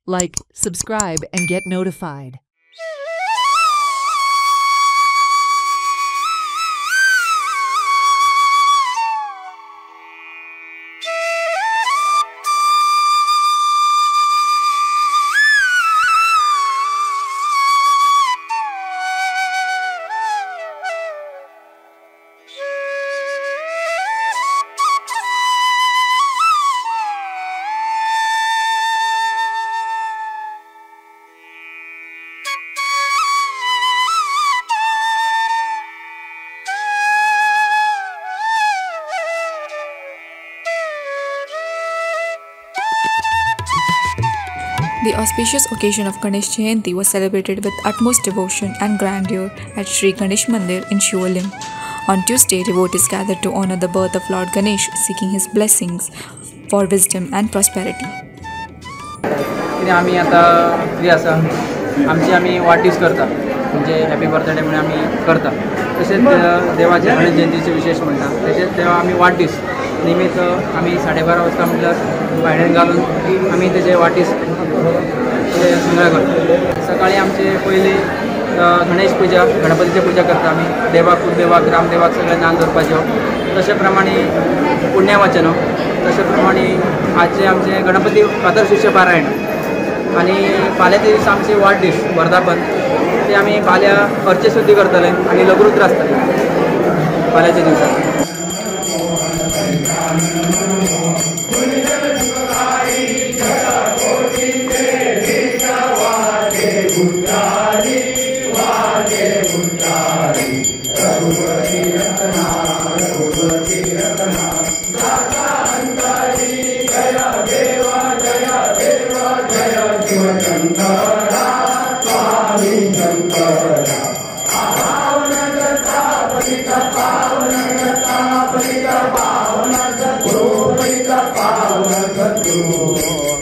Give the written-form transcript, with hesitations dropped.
Like, subscribe, and get notified. The auspicious occasion of Ganesh Jayanti was celebrated with utmost devotion and grandeur at Sri Ganesh Mandir in Shivalim. On Tuesday, devotees gathered to honor the birth of Lord Ganesh, seeking his blessings for wisdom and prosperity. आम्ही आता free आसा आमची वाढदिवस करता म्हणजे happy birthday म्हणून आम्ही करता तसेच देवाचे गणेश जयंतीचे विशेष म्हणटा तसेच तेव्हा आम्ही वाढदिवस निमित्त आम्ही 12:30 वाजता म्हटल्यार भायल्यान घालून आम्ही तेजे वाढदिवस संग्रह करतो. सकाळी आमचे पयली गणेश पूजा गणपतीची पूजा करता आम्ही देवाक कुलदेवाक ग्रामदेवाक सगळे नान दवरपाच्यो तशे प्रमाणे पुण्यवाचन तशे प्रमाणे आजचे आमचे गणपती कातरशिर्ष पारायण आणि फाल्यांच्या दिसा आमचे वाढदिवस वर्धापन ते आम्ही फाल्यां अर्चे शुद्धी करतले आणि लघुरुद्र आसतले फाल्यांच्या दिवसाक. पावन